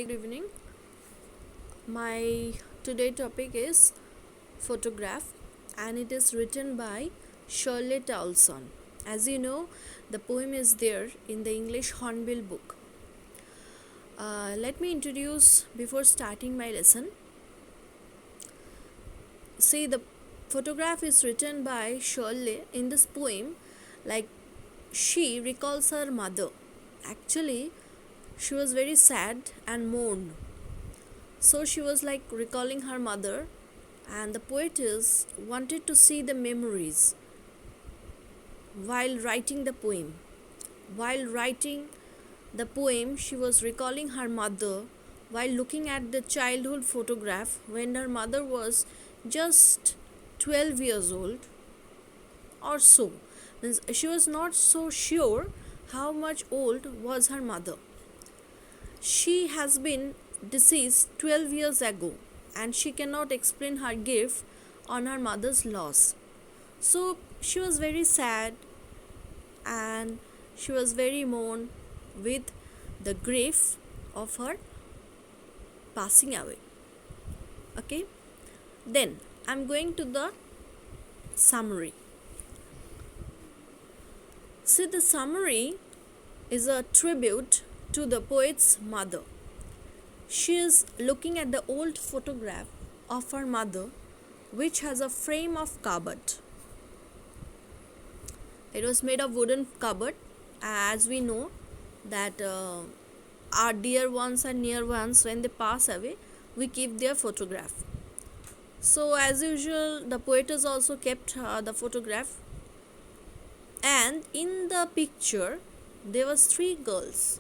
Good evening. My today topic is photograph, and it is written by Shirley Towson. As you know, the poem is there in the English Hornbill book. Let me introduce before starting my lesson. See, the photograph is written by Shirley in this poem, like she recalls her mother. Actually, she was very sad and mourned. So she was like recalling her mother, and the poetess wanted to see the memories while writing the poem. While writing the poem, she was recalling her mother while looking at the childhood photograph when her mother was just 12 years old or so. Means she was not so sure how much old was her mother. She has been deceased 12 years ago, and she cannot explain her grief on her mother's loss. So she was very sad, and she was very mourned with the grief of her passing away. Okay, then I'm going to the summary. See, the summary is a tribute to the poet's mother. She is looking at the old photograph of her mother, which has a frame of cupboard. It was made of wooden cupboard, as we know that our dear ones and near ones, when they pass away, we keep their photograph. So as usual, the poetess also kept the photograph, and in the picture there was three girls,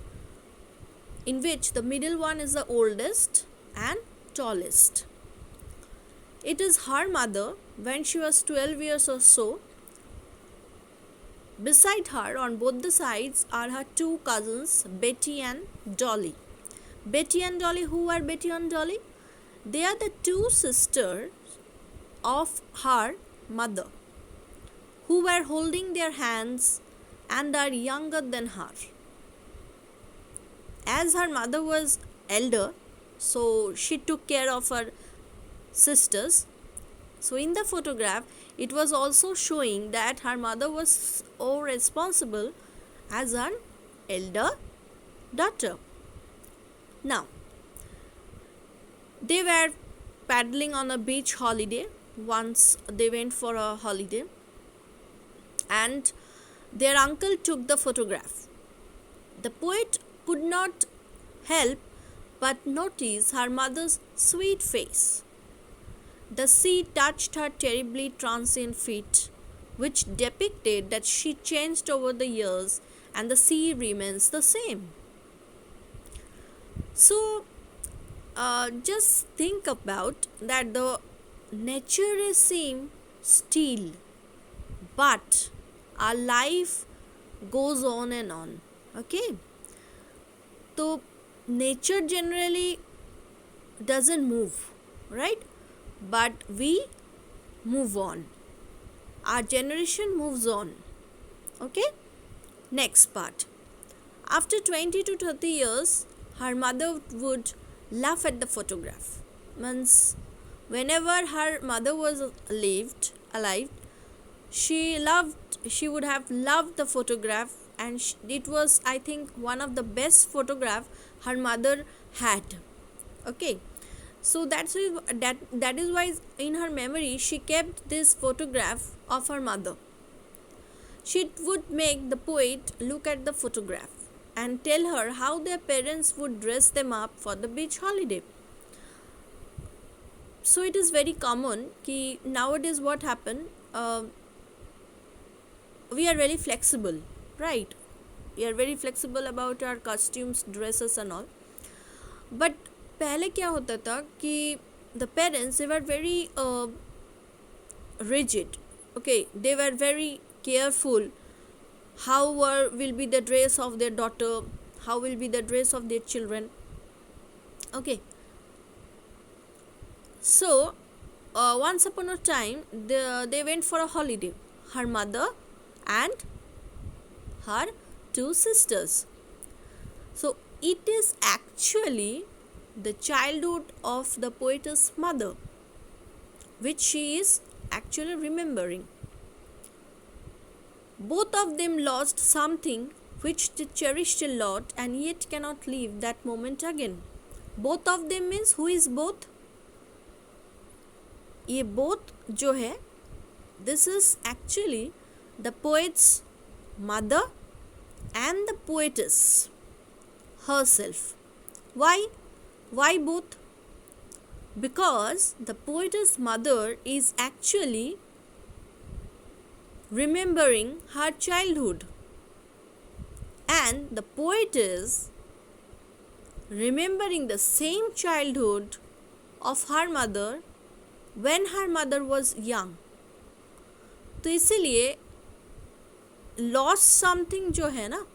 in which the middle one is the oldest and tallest. It is her mother when she was 12 years or so. Beside her, on both the sides, are her two cousins, Betty and Dolly. Betty and Dolly, who are Betty and Dolly? They are the two sisters of her mother, who were holding their hands and are younger than her. As her mother was elder, so she took care of her sisters. So in the photograph, it was also showing that her mother was so responsible as her elder daughter. Now, they were paddling on a beach holiday. Once they went for a holiday, and their uncle took the photograph. The poet could not help but notice her mother's sweet face. The sea touched her terribly transient feet, which depicted that she changed over the years and the sea remains the same. So, just think about that the nature is same still, but our life goes on and on. Okay, so nature generally doesn't move, right? But we move on. Our generation moves on. Okay, next part. After 20 to 30 years, her mother would laugh at the photograph. Means whenever her mother was alive, she would have loved the photograph, and it was, I think, one of the best photograph her mother had. Okay, so that is why in her memory she kept this photograph of her mother. She would make the poet look at the photograph and tell her how their parents would dress them up for the beach holiday. So it is very common कि nowadays what happened, we are very flexible, right? We are very flexible about our costumes, dresses and all. But पहले क्या होता था कि the parents, they were very rigid. Okay, they were very careful how will be the dress of their daughter, how will be the dress of their children. Okay, so once upon a time they went for a holiday, her mother and her two sisters. So it is actually the childhood of the poetess mother, which she is actually remembering. Both of them lost something which they cherished a lot and yet cannot leave that moment again. Both of them means who is both? ये both जो है, this is actually the poet's mother and the poetess herself. Why? Why both? Because the poetess mother is actually remembering her childhood, and the poet is remembering the same childhood of her mother when her mother was young. तो इसीलिए lost something जो है ना,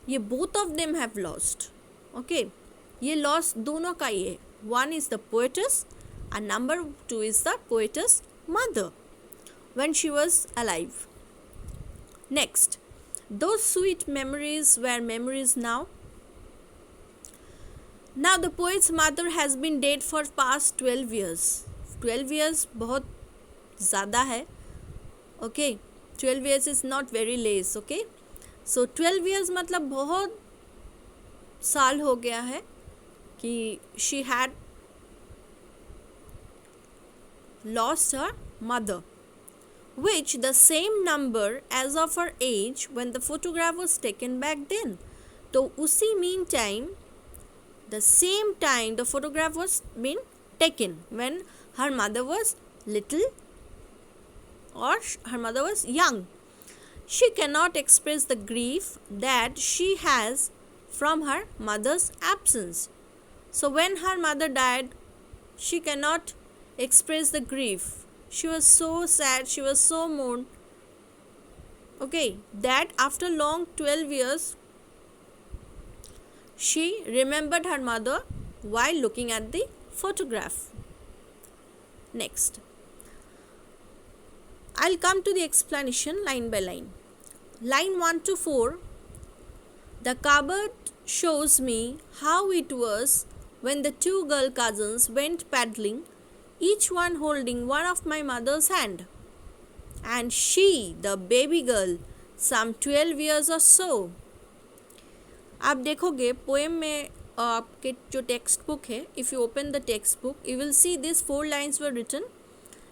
ये both of them have lost. Okay, ये loss दोनों का ही है. One is the poetess and number two is the poetess mother when she was alive. Next, those sweet memories were memories now. Now the poet's mother has been dead for past 12 years. 12 years बहुत ज़्यादा है. Okay, 12 years is not very less. Okay, so 12 years मतलब बहुत साल हो गया है कि she had lost her mother, which the same number as of her age when the photograph was taken back then. तो उसी mean time, the same time the photograph was been taken when her mother was little or her mother was young. She cannot express the grief that she has from her mother's absence. So when her mother died, she cannot express the grief. She was so sad, she was so mourned. Okay, that after long 12 years, she remembered her mother while looking at the photograph. Next, I'll come to the explanation line by line. Line 1 to 4. The cupboard shows me how it was when the two girl cousins went paddling, each one holding one of my mother's hand, and she, the baby girl, some 12 years or so. आप देखोगे poem में आपके जो text book है, if you open the text book, you will see this 4 lines were written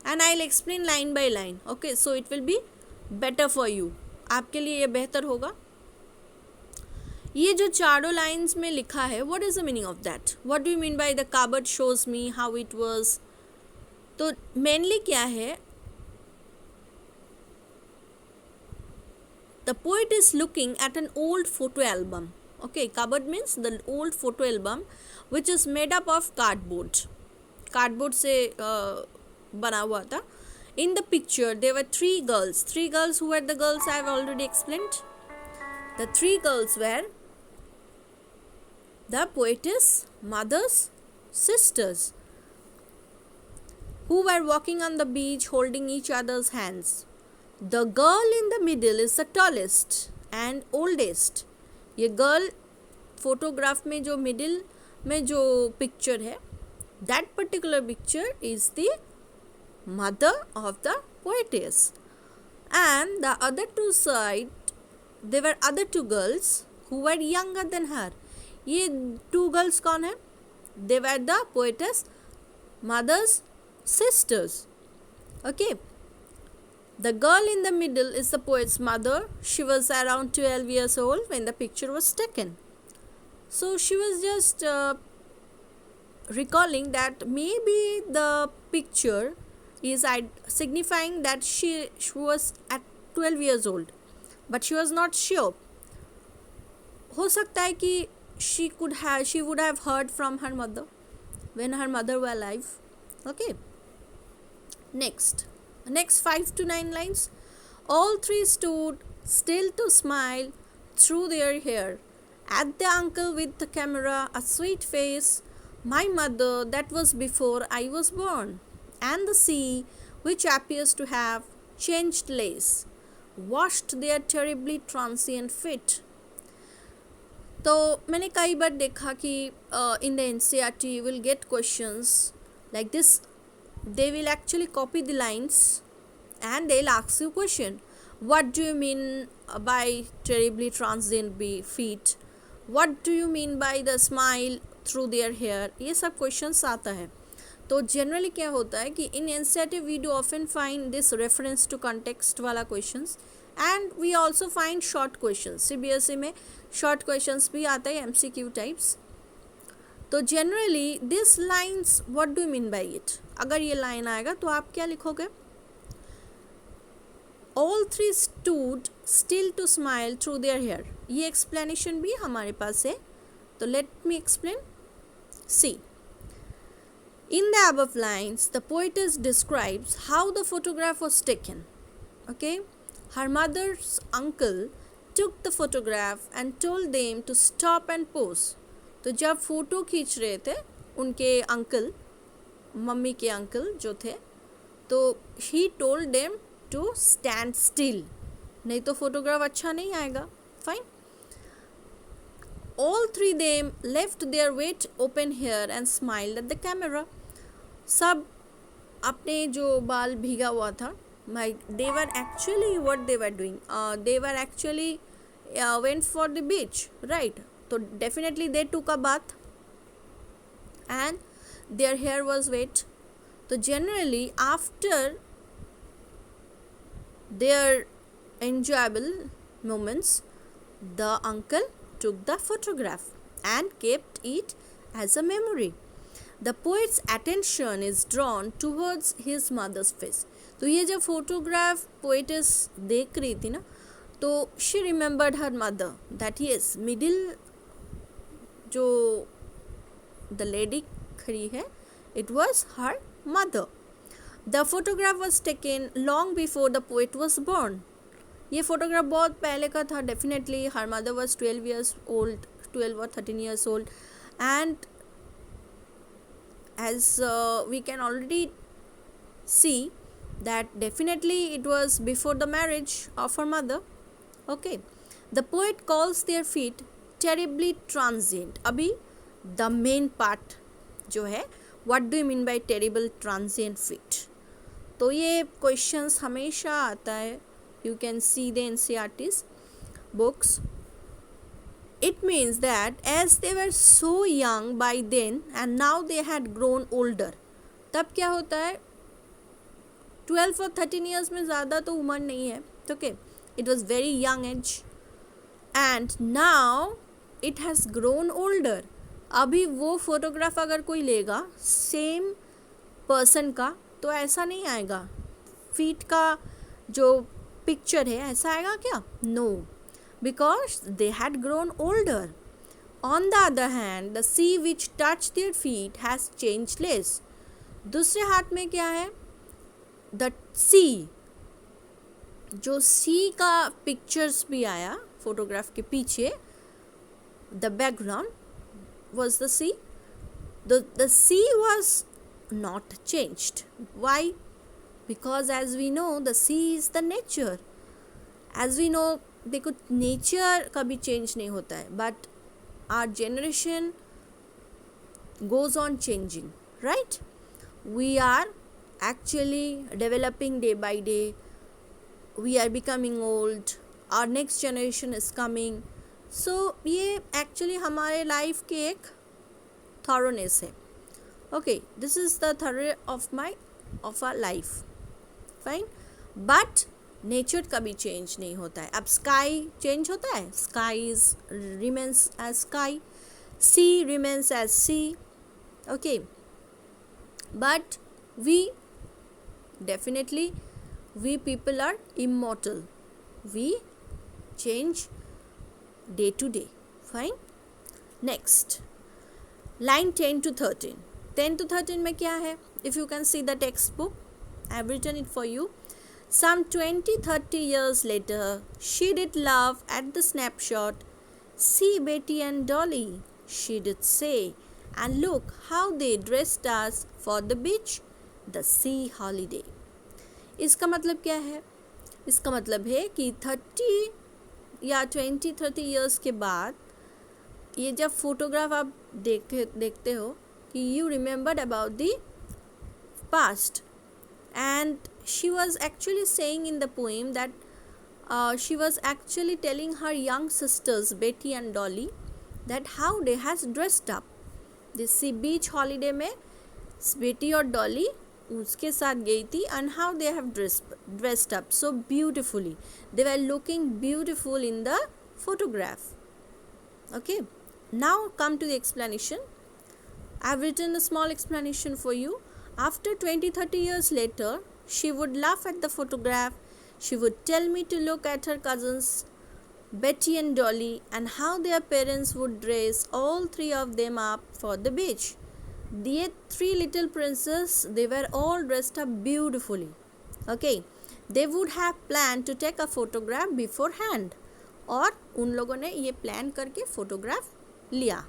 and I'll explain line by line. Okay, so it will be better for you. आपके लिए ये बेहतर होगा. ये जो चारों लाइन्स में लिखा है, what is the meaning of that? What do you mean by the cupboard shows me how it was? तो मेनली क्या है, the poet is looking at an old photo album. Okay, cupboard means the old photo album which is made up of cardboard. Cardboard से बना हुआ था. In the picture there were 3 girls. 3 girls. Who were the girls? I have already explained. The 3 girls were the poetess mother's sisters, who were walking on the beach holding each other's hands. The girl in the middle is the tallest and oldest. ये girl photograph में जो middle में जो picture है, that particular picture is the mother of the poetess. And the other two side, there were other 2 girls who were younger than her. ये 2 girls कौन है? They were the poetess mother's sisters. Okay, the girl in the middle is the poet's mother. She was around 12 years old when the picture was taken. So she was just recalling that maybe the picture is signifying that she was at 12 years old, but she was not sure. हो सकता है कि she would have heard from her mother when her mother were alive. Okay, next 5 to 9 lines. All 3 stood still to smile through their hair at the uncle with the camera, a sweet face, my mother that was before I was born, and the sea, which appears to have changed lace, washed their terribly transient feet. तो मैंने कई बार देखा कि in the NCERT you will get questions like this. They will actually copy the lines and they'll ask you question. What do you mean by terribly transient feet? What do you mean by the smile through their hair? ये सब questions आता है. तो generally क्या होता है कि in NCERT we do often find this reference to context वाला questions and we also find short questions. CBSE में short questions भी आता है MCQ types. तो generally this lines what do you mean by it? अगर ये line आएगा तो आप क्या लिखोगे? All three stood still to smile through their hair. ये explanation भी हमारे पास है. तो let me explain. See. In the above lines, the poetess describes how the photograph was taken. Okay? Her mother's uncle took the photograph and told them to stop and pose. तो जब photo खींच रहे थे उनके uncle, mummy के uncle जो थे, तो he told them to stand still. नहीं तो फोटोग्राफ अच्छा नहीं आएगा. Fine. All three them left their wet open hair and smiled at the camera. सब अपने जो बाल भीगा हुआ था, they were actually what they were doing. They were actually went for the beach, right? So definitely they took a bath and their hair was wet. So generally after their enjoyable moments, the uncle took the photograph and kept it as a memory. The poet's attention is drawn towards his mother's face. तो ये जब photograph poetess देख रही थी ना, तो she remembered her mother, that yes, middle जो the lady खड़ी है, it was her mother. The photograph was taken long before the poet was born. ये फोटोग्राफ बहुत पहले का था. Definitely her mother was 12 years old, 12 or 13 years old, and as we can already see that definitely it was before the marriage of her mother. Okay, the poet calls their feet terribly transient. अभी the main part जो है, what do you mean by terrible transient feet? तो ये questions हमेशा आता है. You can see the NCERT's books. It means that as they were so young by then and now they had grown older. तब क्या होता है, 12 और 13 years में ज़्यादा तो उम्र नहीं है. Okay, it was very young age and now it has grown older. अभी वो फोटोग्राफ अगर कोई लेगा सेम पर्सन का तो ऐसा नहीं आएगा. फीट का जो पिक्चर है ऐसा आएगा क्या? No, because they had grown older. On the other hand, the sea which touched their feet has changed less. दूसरे हाथ में क्या है? The sea. जो sea का पिक्चर्स भी आया फोटोग्राफ के पीछे, the background was the sea. The sea was not changed. Why? Because as we know, the sea is the nature. As we know, देखो नेचर कभी चेंज नहीं होता है, but our generation goes on changing, right? We are actually developing day by day. We are becoming old. Our next generation is coming. So ये actually हमारे life के एक thoroughness है. Okay, this is the thorough of our life. Fine, but nature कभी change नहीं होता है. अब स्काई चेंज होता है, skies remains as sky, sea remains as C. Okay, but we definitely we people are immortal. We change day to day. Fine. Next, line 10 to 13. 10 to 13 में क्या है? If you can see the textbook, I have written it for you. Some 20-30 years later, she did laugh at the snapshot. See Betty and Dolly, she did say, and look how they dressed us for the beach, the sea holiday. इसका मतलब क्या है? इसका मतलब है कि 30 या 20-30 years के बाद ये जब फोटोग्राफ आप देखते हो कि you remembered about the past, and she was actually saying in the poem that she was actually telling her young sisters Betty and Dolly that how they has dressed up. This beach holiday में बेटी और डॉली उसके साथ गई थी, and how they have dressed up so beautifully. They were looking beautiful in the photograph. Okay, now come to the explanation. I've written a small explanation for you. After 20-30 years later, she would laugh at the photograph. She would tell me to look at her cousins Betty and Dolly and how their parents would dress all three of them up for the beach. The three little princes, they were all dressed up beautifully. Okay, they would have planned to take a photograph beforehand. और उन लोगों ने ये plan करके photograph लिया.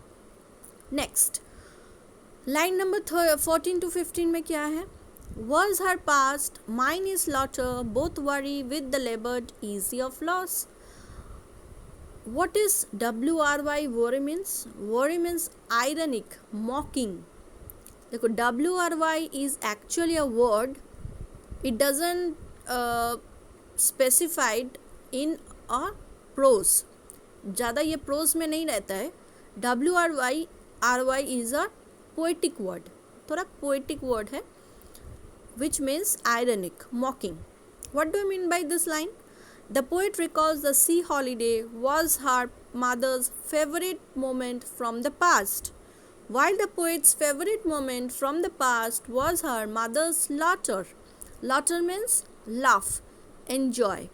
Next line number 14 to 15 में क्या है? Was her past, mine is laughter, both worry with the labored easy of loss. What is WRY worry means? Worry means ironic, mocking. देखो WRY is actually a word. It doesn't specified in a prose. ज़्यादा ये prose में नहीं रहता है. WRY is a poetic word. थोड़ा poetic word है, which means ironic, mocking. What do you mean by this line? The poet recalls the sea holiday was her mother's favorite moment from the past, while the poet's favorite moment from the past was her mother's laughter. Laughter means laugh, enjoy.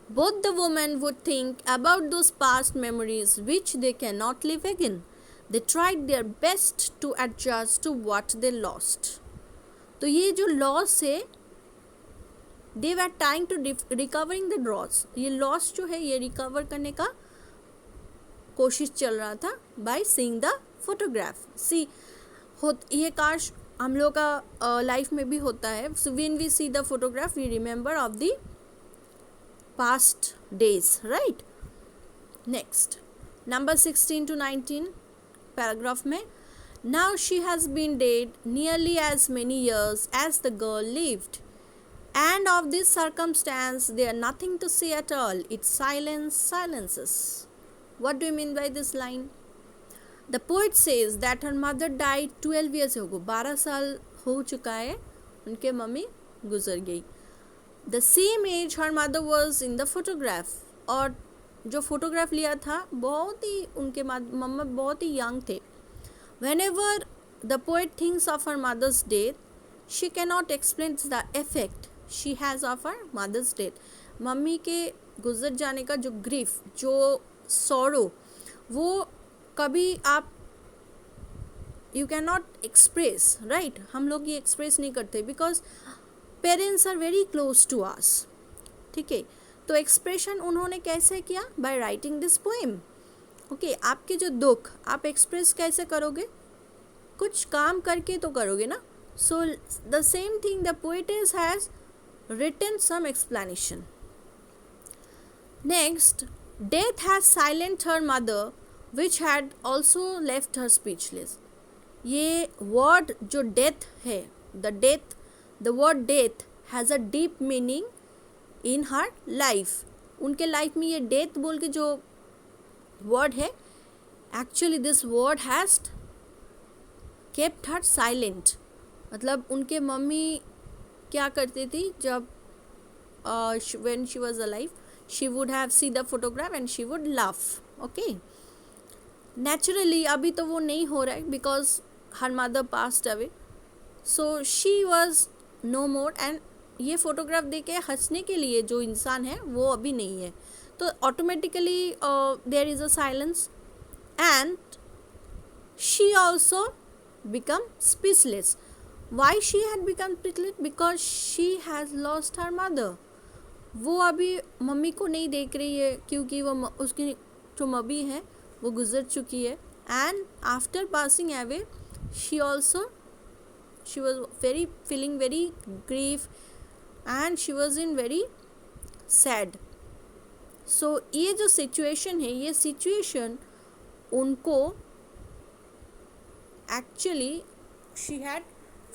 Both the women would think about those past memories which they cannot live again. They tried their best to adjust to what they lost. तो ये जो loss है, they were trying to recovering the loss. ये loss जो है ये recover करने का कोशिश चल रहा था बाय सीइंग द फोटोग्राफ. सी ये काश हम लोग का लाइफ में भी होता है. So when we see the photograph we remember of the past days, right. Next number 16 to 19 paragraph में, now she has been dead nearly as many years as the girl lived, and of this circumstance there nothing to say at all. Its silence silences. What do you mean by this line? The poet says that her mother died 12 years ago. 12 साल हो चुका है उनके mummy गुजर गई. The same age her mother was in the photograph. और जो photograph लिया था बहुत ही उनके मम्मा बहुत ही यंग थे. Whenever the poet thinks of her mother's death, she cannot explain the effect she has of her mother's death. Mummy के गुजर जाने का जो ग्रीफ, जो सॉरो, वो कभी आप you can not express, right. हम लोग ये एक्सप्रेस नहीं करते because parents are very close to us. ठीक है, तो एक्सप्रेशन उन्होंने कैसे किया? By writing this poem. Okay, आपके जो दुख आप एक्सप्रेस कैसे करोगे? कुछ काम करके तो करोगे ना. So the same thing the poetess has written some explanation. Next, death has silent her mother which had also left her speechless. ये वर्ड जो डेथ है, the word death has a deep meaning in her life. उनके life में ये death बोल के जो word है, actually this word has kept her silent. मतलब उनके मम्मी क्या करती थी जब when she was alive, she would have see the photograph and she would laugh. Okay, naturally अभी तो वो नहीं हो रहा है because her mother passed away, so she was no more. And ये फोटोग्राफ देके हंसने के लिए जो इंसान है वो अभी नहीं है, तो automatically there is a silence and she also become speechless. Why she had become speechless? Because she has lost her mother. वो अभी मम्मी को नहीं देख रही है क्योंकि वो उसकी जो मम्मी है वो गुजर चुकी है. And after passing away she was feeling very grief and she was in very sad. So ये जो सिचुएशन है, ये सिचुएशन उनको actually she had,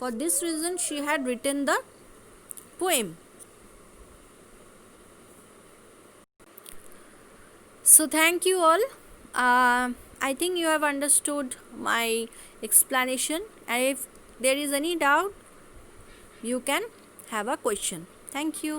for this reason she had written the poem. So thank you all. I think you have understood my explanation, and if there is any doubt, you can have a question. Thank you.